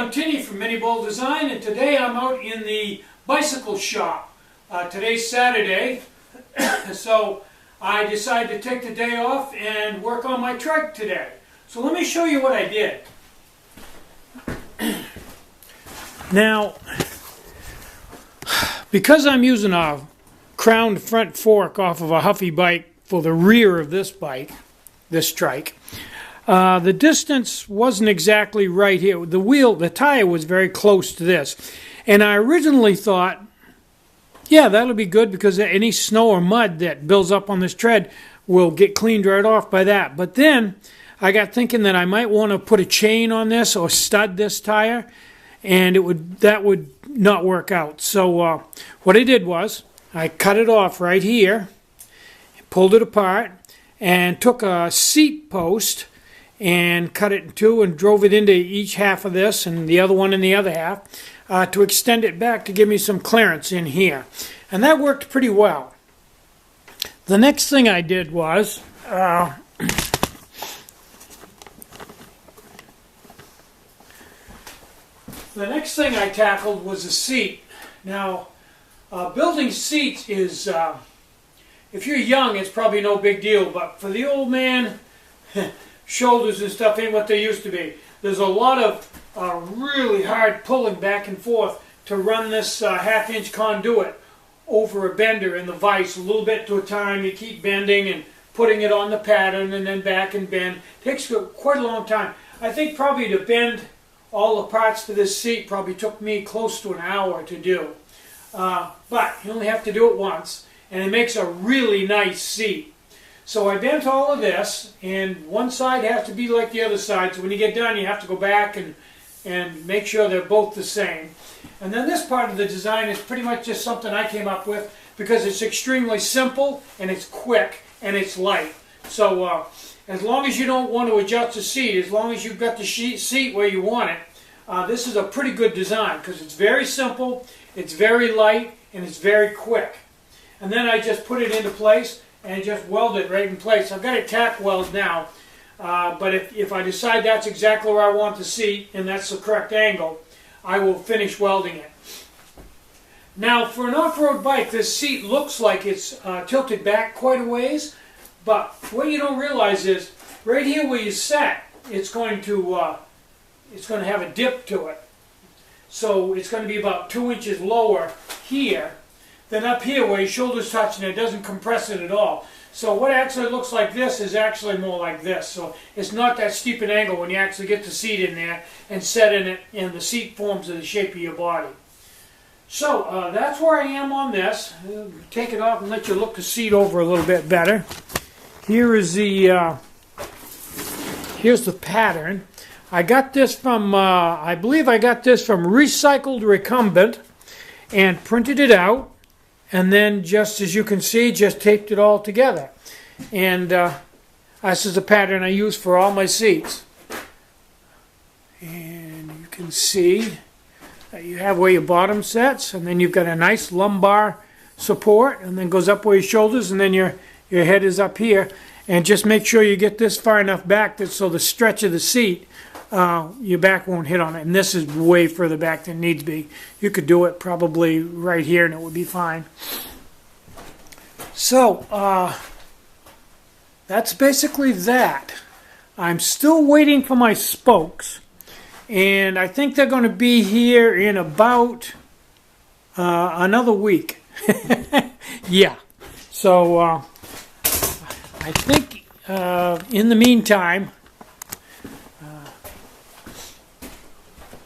I'm Tinny from Mini Bowl Design, and today I'm out in the bicycle shop. Today's Saturday, so I decided to take the day off and work on my trike today. So let me show you what I did. Now, because I'm using a crowned front fork off of a Huffy bike for the rear of this bike, this trike, the distance wasn't exactly right here. The tire was very close to this. And I originally thought, yeah, that'll be good because any snow or mud that builds up on this tread will get cleaned right off by that. But then I got thinking that I might want to put a chain on this or stud this tire, and that would not work out. So what I did was I cut it off right here, pulled it apart, and took a seat post and cut it in two and drove it into each half of this and the other one in the other half to extend it back to give me some clearance in here. And that worked pretty well. The next thing I did was the next thing I tackled was a seat. Now, building seats is, if you're young, it's probably no big deal, but for the old man, shoulders and stuff ain't what they used to be. There's a lot of really hard pulling back and forth to run this half-inch conduit over a bender in the vise a little bit to a time. You keep bending and putting it on the pattern and then back and bend. It takes quite a long time. I think probably to bend all the parts to this seat probably took me close to an hour to do. But you only have to do it once, and it makes a really nice seat. So I bent all of this, and one side has to be like the other side, so when you get done you have to go back and make sure they're both the same. And then this part of the design is pretty much just something I came up with because it's extremely simple, and it's quick, and it's light. So as long as you don't want to adjust the seat, as long as you've got the seat where you want it, this is a pretty good design because it's very simple, it's very light, and it's very quick. And then I just put it into place and just weld it right in place. I've got it tack weld now, but if I decide that's exactly where I want the seat and that's the correct angle, I will finish welding it. Now, for an off-road bike, this seat looks like it's tilted back quite a ways, but what you don't realize is right here where you sat, it's going to have a dip to it. So it's going to be about 2 inches lower here than up here where your shoulders touch, and it doesn't compress it at all. So what actually looks like this is actually more like this. So it's not that steep an angle when you actually get the seat in there and set in it, and the seat forms to the shape of your body. So that's where I am on this. Take it off and let you look the seat over a little bit better. Here is here's the pattern. I got this from, I believe I got this from Recycled Recumbent and printed it out. And then, just as you can see, just taped it all together. And this is the pattern I use for all my seats. And you can see that you have where your bottom sets, and then you've got a nice lumbar support, and then goes up where your shoulders, and then your head is up here. And just make sure you get this far enough back that so the stretch of the seat, your back won't hit on it. And this is way further back than it needs to be. You could do it probably right here and it would be fine. So, that's basically that. I'm still waiting for my spokes. And I think they're going to be here in about another week. Yeah. So, I think in the meantime,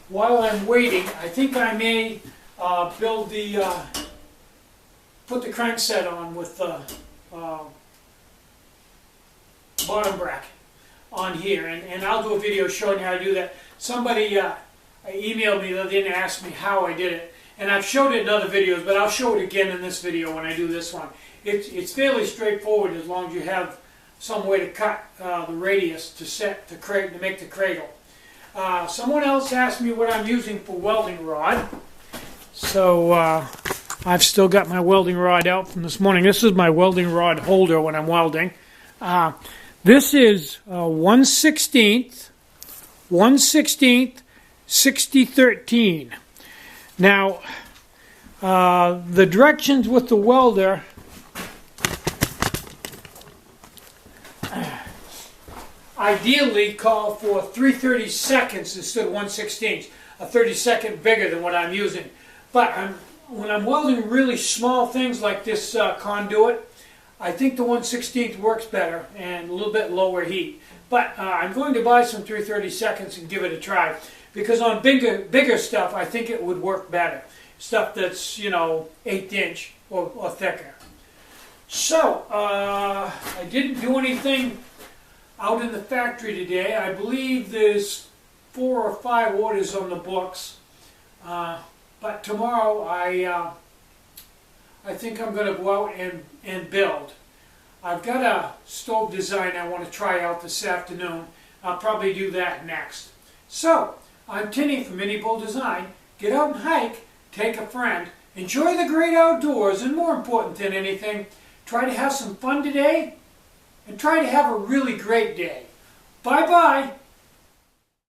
while I'm waiting, I think I may put the crankset on with the bottom bracket on here, and I'll do a video showing how to do that. Somebody emailed me that didn't ask me how I did it, and I've showed it in other videos, but I'll show it again in this video when I do this one. It's fairly straightforward as long as you have some way to cut the radius to make the cradle. Someone else asked me what I'm using for welding rod. So I've still got my welding rod out from this morning. This is my welding rod holder when I'm welding. This is 1/16 6013. Now, the directions with the welder, ideally call for 3/32 instead of 1/16, a 30-second bigger than what I'm using. But when I'm welding really small things like this conduit, I think the 1/16 works better and a little bit lower heat. But I'm going to buy some 3/32 and give it a try, because on bigger stuff I think it would work better. Stuff that's, you know, 1/8 inch or thicker. So, I didn't do anything out in the factory today. I believe there's 4 or 5 orders on the books. But tomorrow I think I'm going to go out and build. I've got a stove design I want to try out this afternoon. I'll probably do that next. So, I'm Tinny from Mini Bull Design. Get out and hike, take a friend, enjoy the great outdoors, and more important than anything, try to have some fun today and try to have a really great day. Bye-bye.